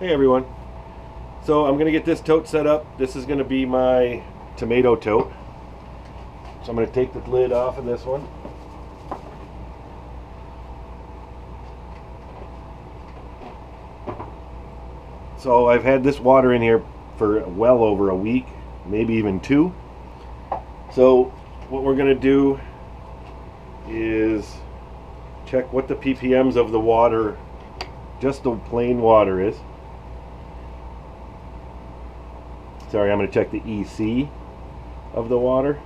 Hey everyone. So I'm going to get this tote set up. This is going to be my tomato tote. So I'm going to take the lid off of this one. So I've had this water in here for well over a week, maybe even 2. So what we're going to do is check what the ppms of the water, just the plain water, is. Sorry, I'm going to check the EC of the water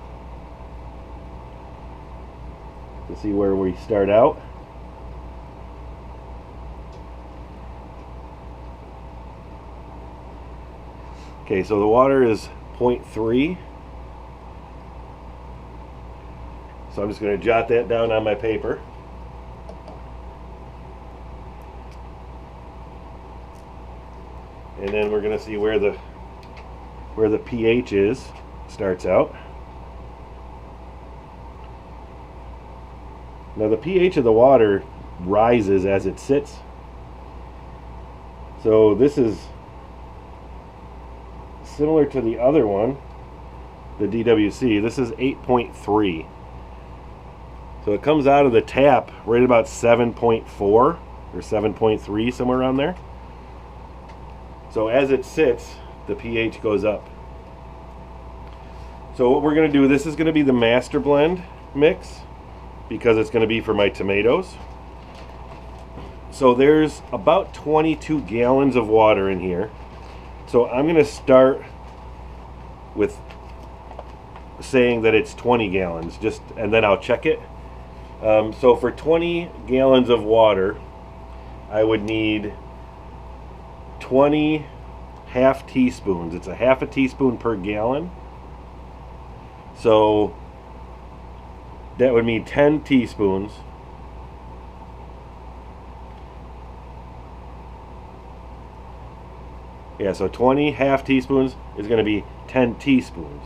to see where we start out. Okay, so the water is 0.3. So I'm just going to jot that down on my paper. And then we're going to see where the pH is, starts out. Now the pH of the water rises as it sits. So this is similar to the other one, the DWC. This is 8.3. So it comes out of the tap right about 7.4 or 7.3, somewhere around there. So as it sits, the pH goes up. So what we're going to do, this is going to be the masterblend mix because it's going to be for my tomatoes. So there's about 22 gallons of water in here. So I'm going to start with saying that it's 20 gallons, and then I'll check it. So for 20 gallons of water, I would need 20 half teaspoons. It's a half a teaspoon per gallon. So that would mean 10 teaspoons. Yeah, so 20 half teaspoons is going to be 10 teaspoons.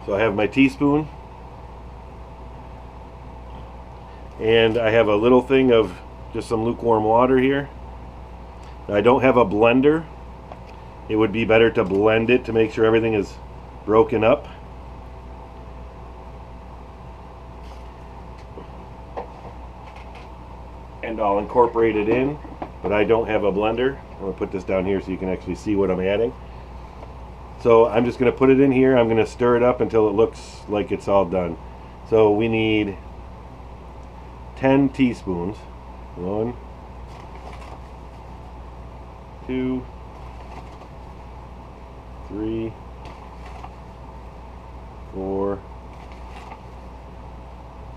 So I have my teaspoon, and I have a little thing of just some lukewarm water here. Now, I don't have a blender. It would be better to blend it to make sure everything is broken up. And I'll incorporate it in, but I don't have a blender. I'm going to put this down here so you can actually see what I'm adding. So I'm just going to put it in here. I'm going to stir it up until it looks like it's all done. So we need 10 teaspoons. 1, 2, 3, 4,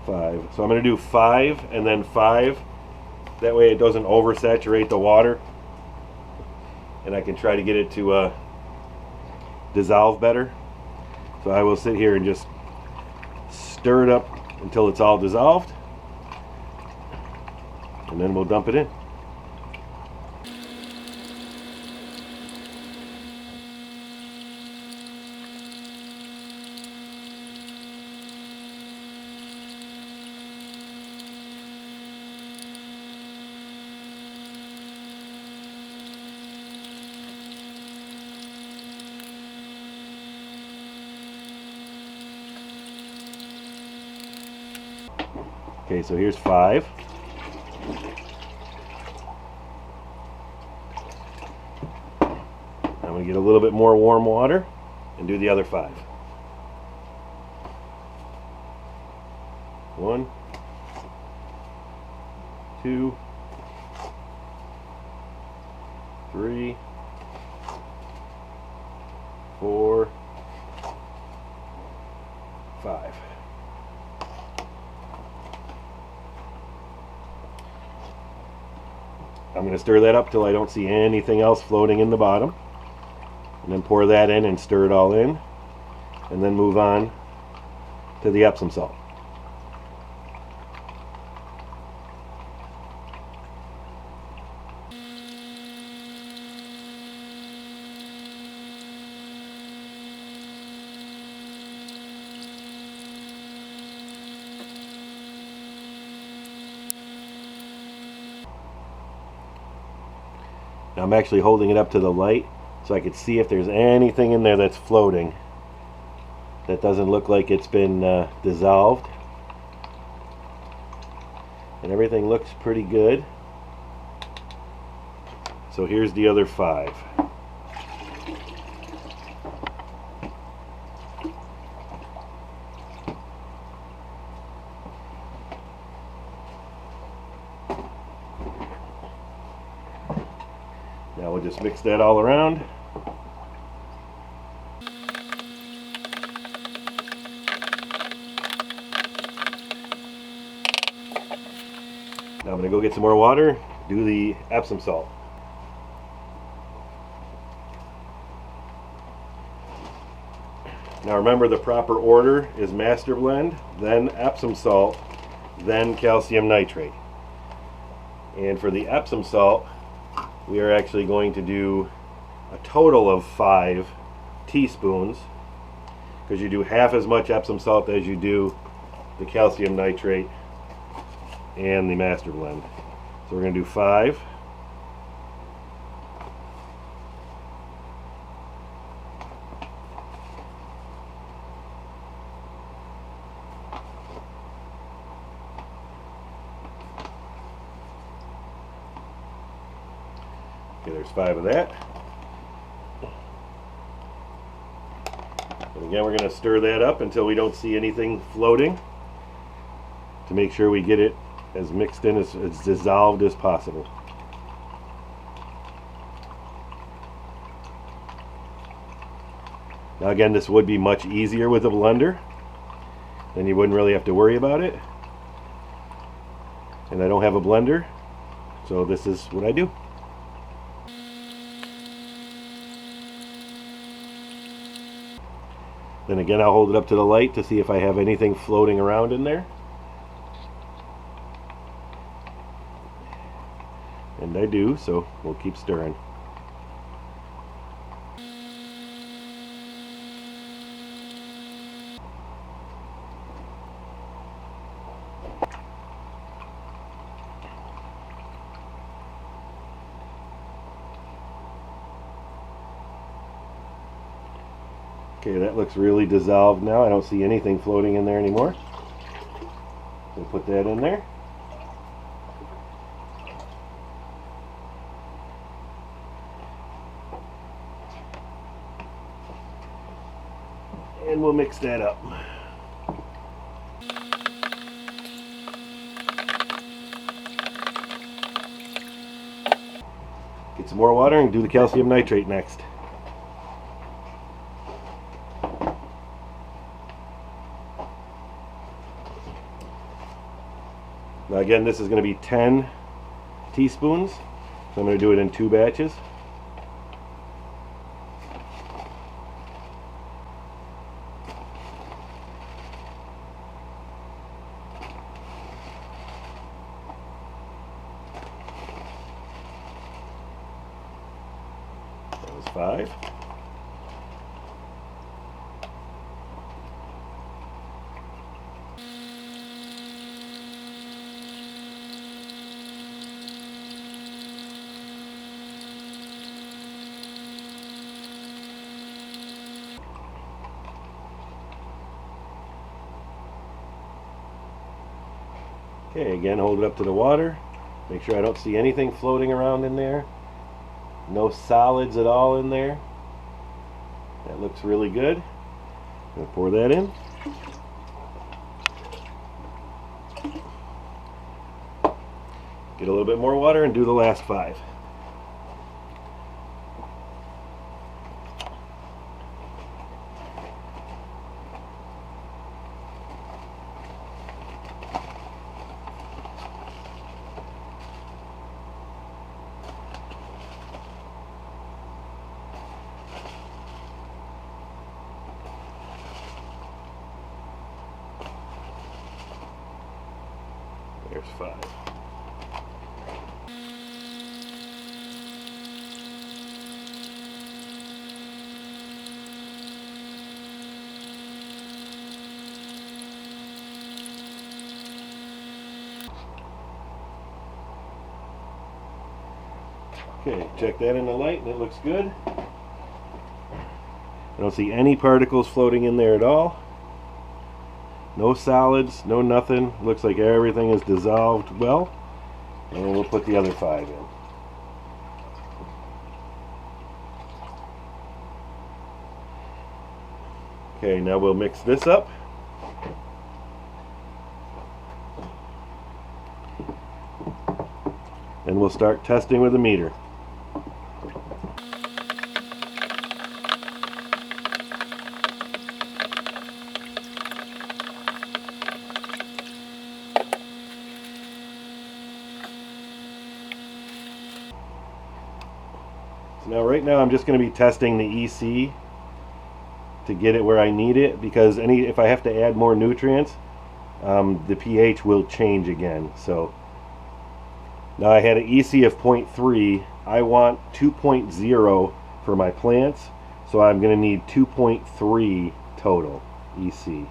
5. So I'm going to do 5 and then 5. That way it doesn't oversaturate the water, and I can try to get it to dissolve better. So I will sit here and just stir it up until it's all dissolved, and then we'll dump it in. Okay, so here's 5. I'm going to get a little bit more warm water and do the other 5. 1, 2, 3, 4, 5. I'm going to stir that up till I don't see anything else floating in the bottom, and then pour that in and stir it all in, and then move on to the Epsom salt. Now I'm actually holding it up to the light so I could see if there's anything in there that's floating that doesn't look like it's been dissolved. And everything looks pretty good. So here's the other 5. Now we'll just mix that all around. Now I'm going to go get some more water, do the Epsom salt. Now remember, the proper order is master blend, then Epsom salt, then calcium nitrate. And for the Epsom salt, we are actually going to do a total of 5 teaspoons, because you do half as much Epsom salt as you do the calcium nitrate and the master blend. So we're going to do 5. Okay, there's 5 of that. And again, we're going to stir that up until we don't see anything floating, to make sure we get it as mixed in, as dissolved as possible. Now again, this would be much easier with a blender, then you wouldn't really have to worry about it. And I don't have a blender, so this is what I do. Then again, I'll hold it up to the light to see if I have anything floating around in there. And I do, so we'll keep stirring. Okay, that looks really dissolved now. I don't see anything floating in there anymore. So put that in there. And we'll mix that up. Get some more water and do the calcium nitrate next. Now again, this is going to be 10 teaspoons, so I'm going to do it in 2 batches. That was 5. Okay, again, hold it up to the water. Make sure I don't see anything floating around in there. No solids at all in there. That looks really good. I'm going to pour that in. Get a little bit more water and do the last 5. There's 5. Okay, check that in the light and it looks good. I don't see any particles floating in there at all. No solids, no nothing. Looks like everything is dissolved well. And we'll put the other 5 in. Okay, now we'll mix this up. And we'll start testing with the meter. So now right now I'm just going to be testing the EC to get it where I need it, because if I have to add more nutrients, the pH will change again. So now I had an EC of 0.3. I want 2.0 for my plants, so I'm going to need 2.3 total EC.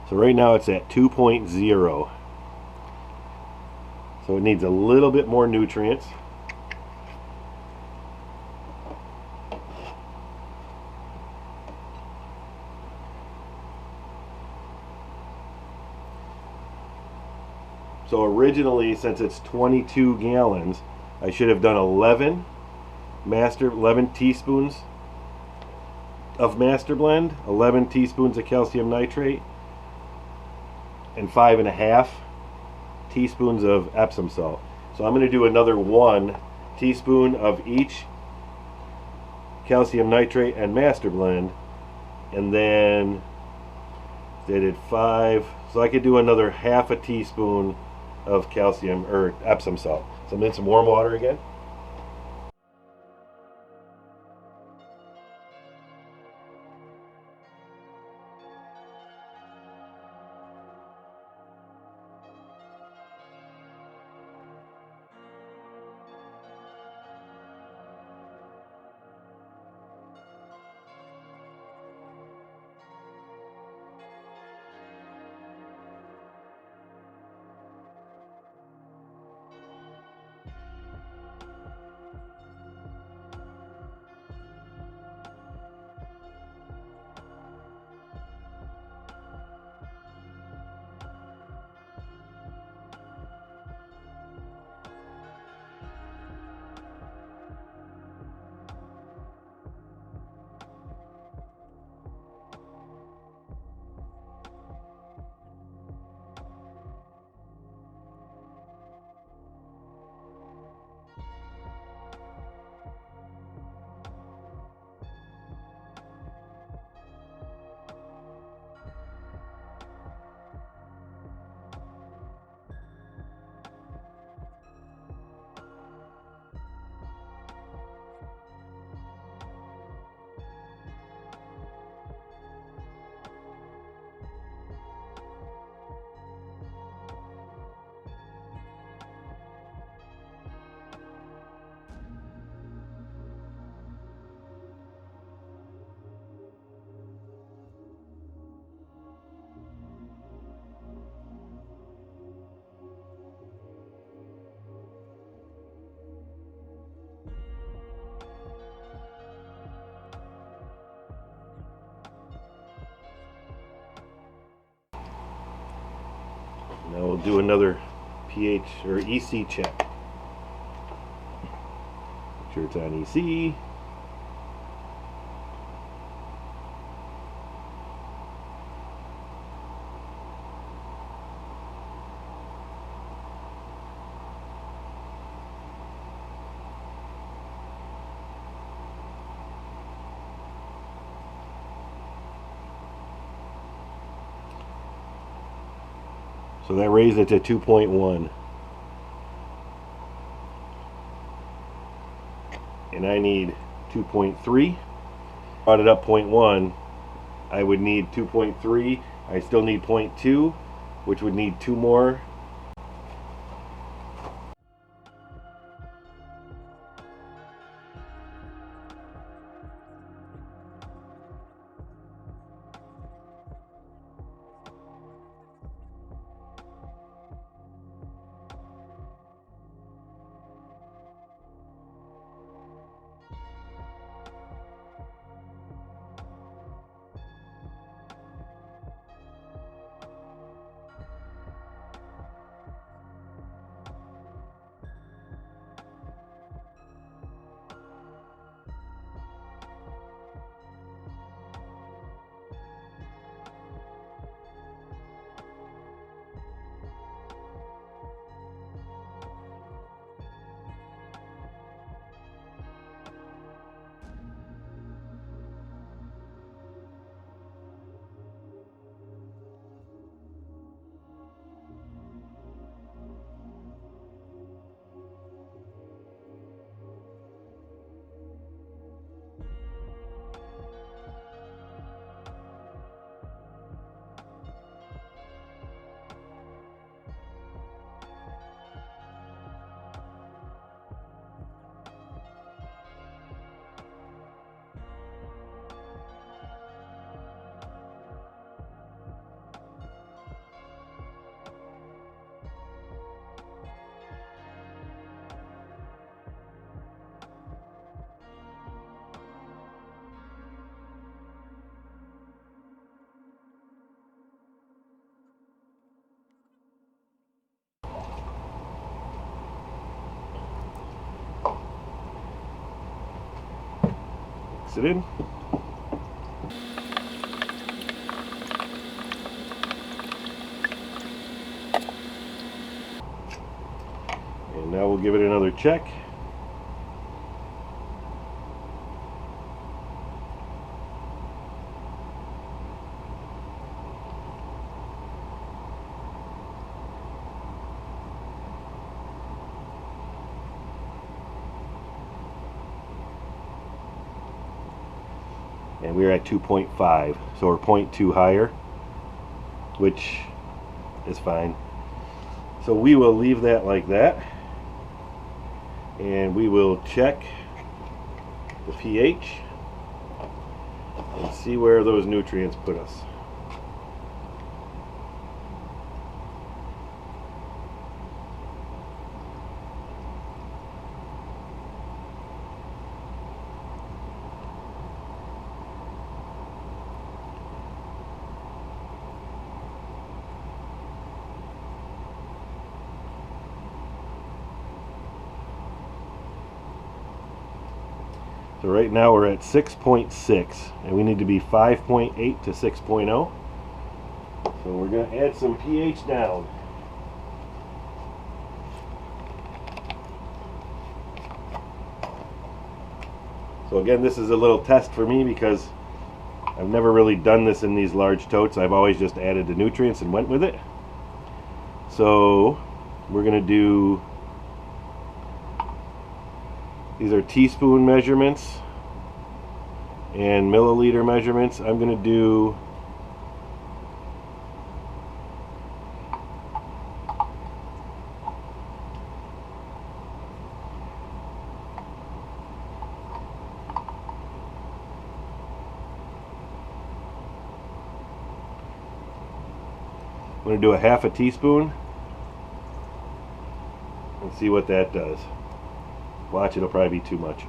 So right now it's at 2.0. So it needs a little bit more nutrients. So originally, since it's 22 gallons, I should have done 11 teaspoons of master blend, 11 teaspoons of calcium nitrate, and 5.5 teaspoons of Epsom salt. So I'm going to do another 1 teaspoon of each calcium nitrate and master blend, and then they did 5, so I could do another half a teaspoon of calcium or Epsom salt. So I'm in some warm water again. Now we'll do another pH or EC check. Make sure it's on EC. So that raised it to 2.1. And I need 2.3. Brought it up 0.1. I would need 2.3. I still need 0.2, which would need 2 more. Mix it in. And now we'll give it another check. And we're at 2.5, so we're 0.2 higher, which is fine. So we will leave that like that, and we will check the pH and see where those nutrients put us. So right now we're at 6.6 and we need to be 5.8 to 6.0. So we're going to add some pH down. So again, this is a little test for me because I've never really done this in these large totes. I've always just added the nutrients and went with it. So we're going to do, these are teaspoon measurements and milliliter measurements. I'm going to do a half a teaspoon and see what that does. Watch, it'll probably be too much.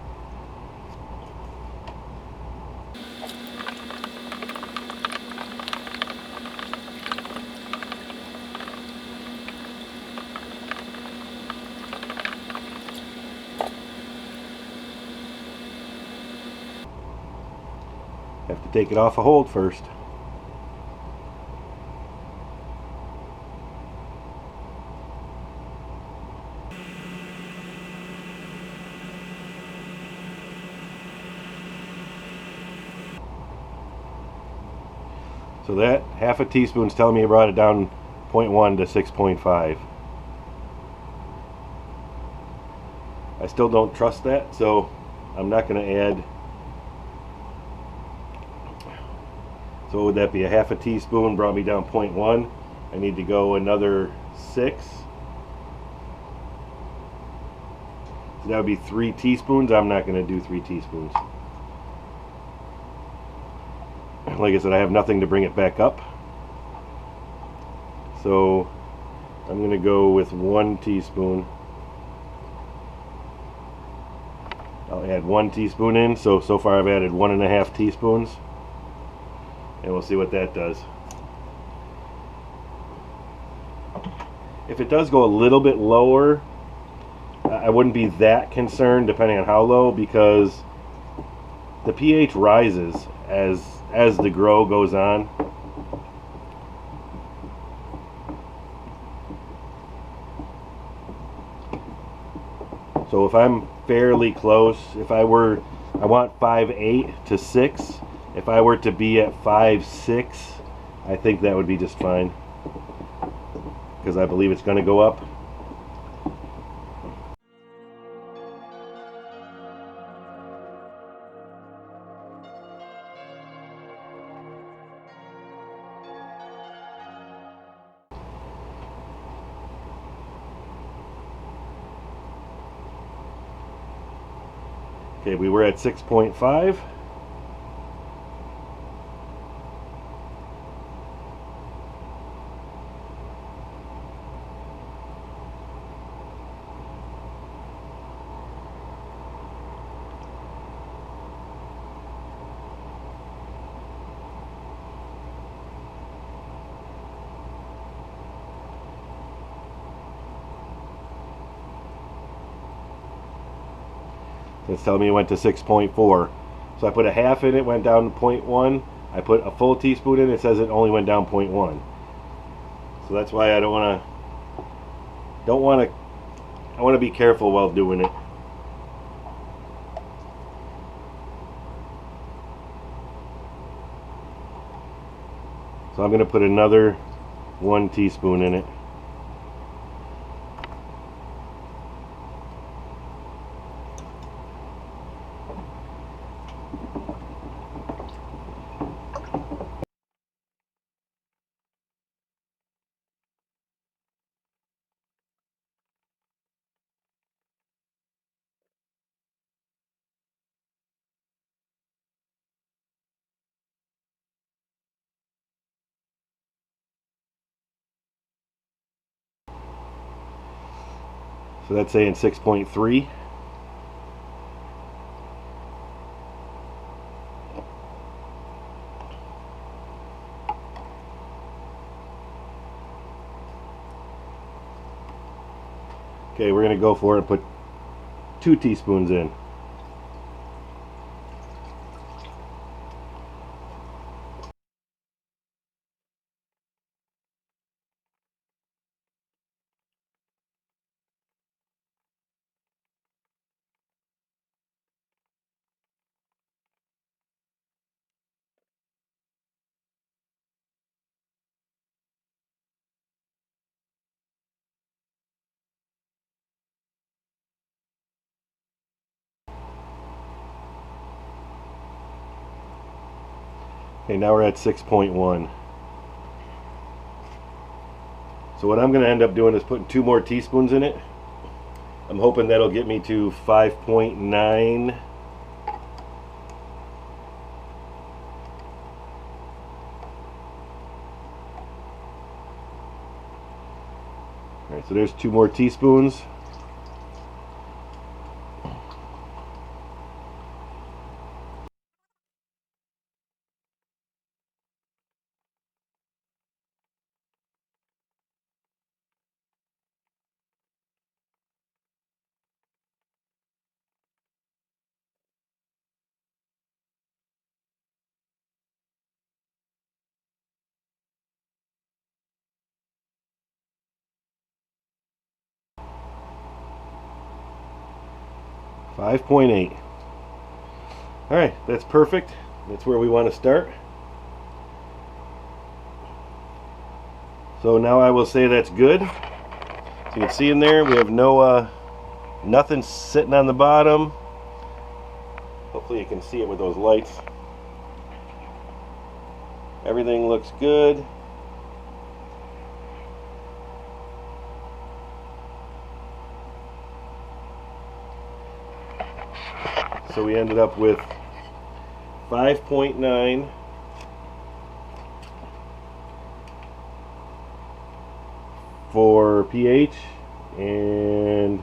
Have to take it off a hold first. So that half a teaspoon is telling me I brought it down 0.1 to 6.5. I still don't trust that, so I'm not going to add. So what would that be? A half a teaspoon brought me down 0.1. I need to go another 6. So that would be 3 teaspoons. I'm not going to do 3 teaspoons. Like I said, I have nothing to bring it back up. So I'm going to go with 1 teaspoon. I'll add 1 teaspoon in. So far I've added 1.5 teaspoons. And we'll see what that does. If it does go a little bit lower, I wouldn't be that concerned depending on how low, because the pH rises as the grow goes on. So if I'm fairly close, I want 5.8 to 6. If I were to be at 5.6, I think that would be just fine, because I believe it's going to go up. Okay, we were at 6.5. It's telling me it went to 6.4. So I put a half in, it went down to 0.1. I put a full teaspoon in, it says it only went down 0.1. So that's why I want to be careful while doing it. So I'm going to put another 1 teaspoon in it. So that's saying 6.3. Okay, we're going to go for it and put 2 teaspoons in. Okay, now we're at 6.1. So what I'm going to end up doing is putting 2 more teaspoons in it. I'm hoping that'll get me to 5.9. Alright, so there's 2 more teaspoons. .8. Alright, that's perfect. That's where we want to start. So now I will say that's good. So you can see in there we have nothing sitting on the bottom. Hopefully you can see it with those lights. Everything looks good. So we ended up with 5.9 for pH and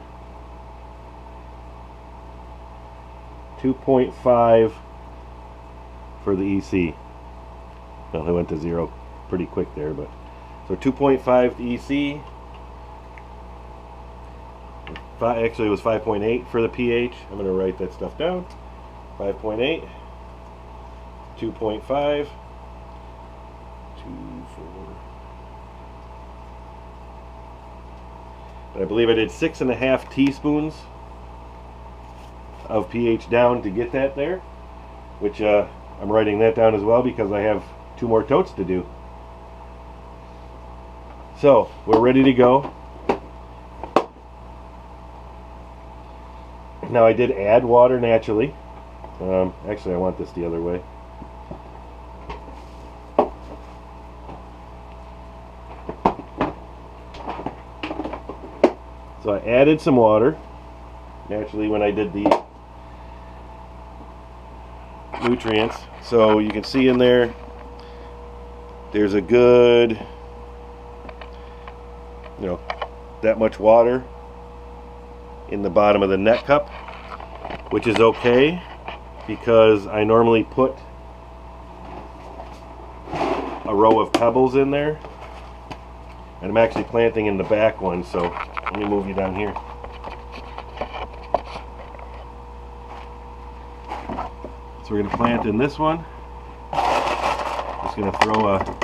2.5 for the EC. Well, it went to 0 pretty quick there, but so 2.5 to EC. Actually, it was 5.8 for the pH. I'm going to write that stuff down. 5.8, 2.5, 2, 4. And I believe I did 6.5 teaspoons of pH down to get that there, which I'm writing that down as well because I have 2 more totes to do. So we're ready to go. Now I did add water naturally. Actually, I want this the other way. So I added some water naturally when I did the nutrients. So you can see in there, there's a good, that much water in the bottom of the net cup, which is okay because I normally put a row of pebbles in there, and I'm actually planting in the back one, so let me move you down here. So we're going to plant in this one. Just going to throw a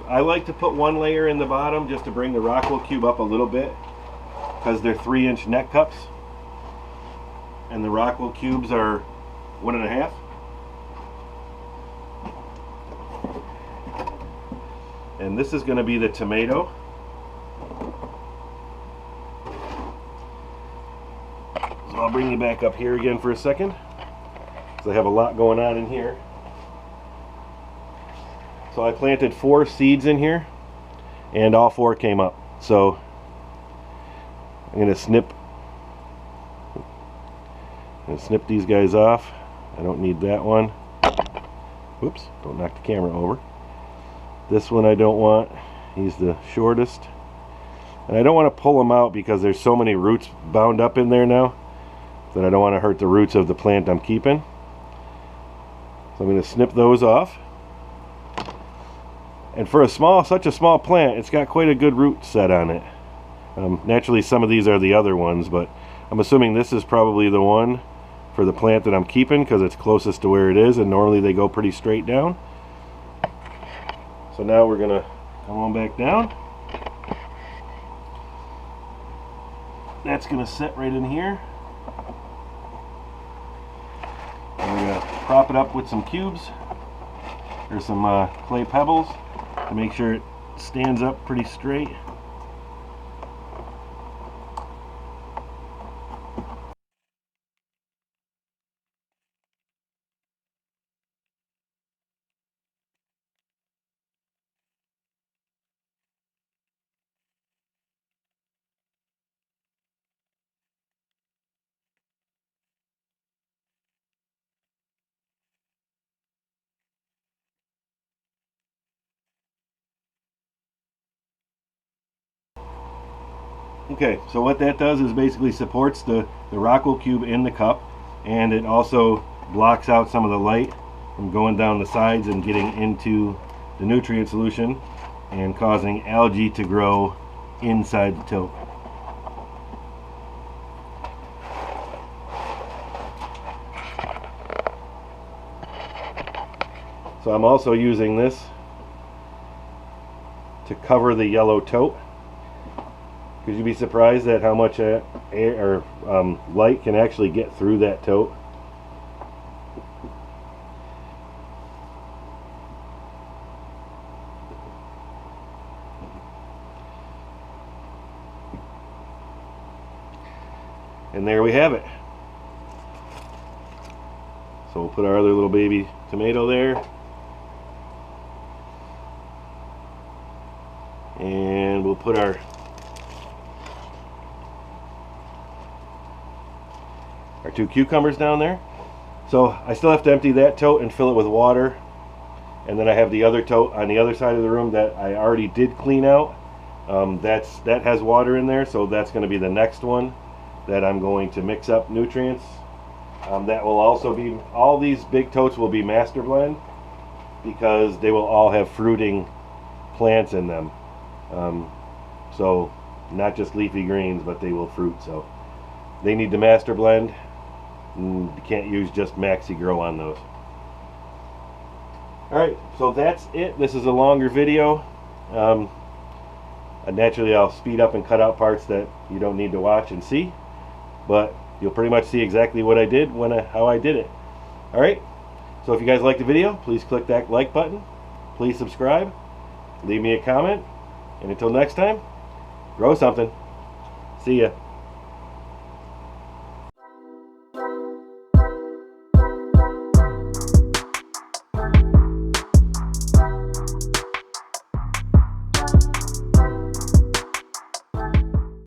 I like to put one layer in the bottom just to bring the Rockwell cube up a little bit, because they're 3-inch net cups and the Rockwell cubes are 1.5. And this is going to be the tomato. So I'll bring you back up here again for a second, because I have a lot going on in here. So I planted 4 seeds in here, and all 4 came up. So I'm going to snip these guys off. I don't need that one. Whoops, don't knock the camera over. This one I don't want. He's the shortest. And I don't want to pull them out because there's so many roots bound up in there now that I don't want to hurt the roots of the plant I'm keeping. So I'm going to snip those off. And for such a small plant, it's got quite a good root set on it. Naturally, some of these are the other ones, but I'm assuming this is probably the one for the plant that I'm keeping because it's closest to where it is, and normally they go pretty straight down. So now we're gonna come on back down. That's gonna sit right in here. And we're gonna prop it up with some cubes or some clay pebbles to make sure it stands up pretty straight. Okay, so what that does is basically supports the Rockwell cube in the cup, and it also blocks out some of the light from going down the sides and getting into the nutrient solution and causing algae to grow inside the tote. So I'm also using this to cover the yellow tote, because you'd be surprised at how much air or light can actually get through that tote. And there we have it. So we'll put our other little baby tomato there. And we'll put our two cucumbers down there. So I still have to empty that tote and fill it with water. And then I have the other tote on the other side of the room that I already did clean out. That has water in there, so that's going to be the next one that I'm going to mix up nutrients. That will also be, all these big totes will be master blend because they will all have fruiting plants in them. So not just leafy greens, but they will fruit. So they need the master blend. You can't use just Maxi Grow on those. Alright, so that's it. This is a longer video. Naturally I'll speed up and cut out parts that you don't need to watch and see, but you'll pretty much see exactly what I did how I did it. Alright, so if you guys liked the video, please click that like button, please subscribe, leave me a comment, and until next time, grow something. See ya.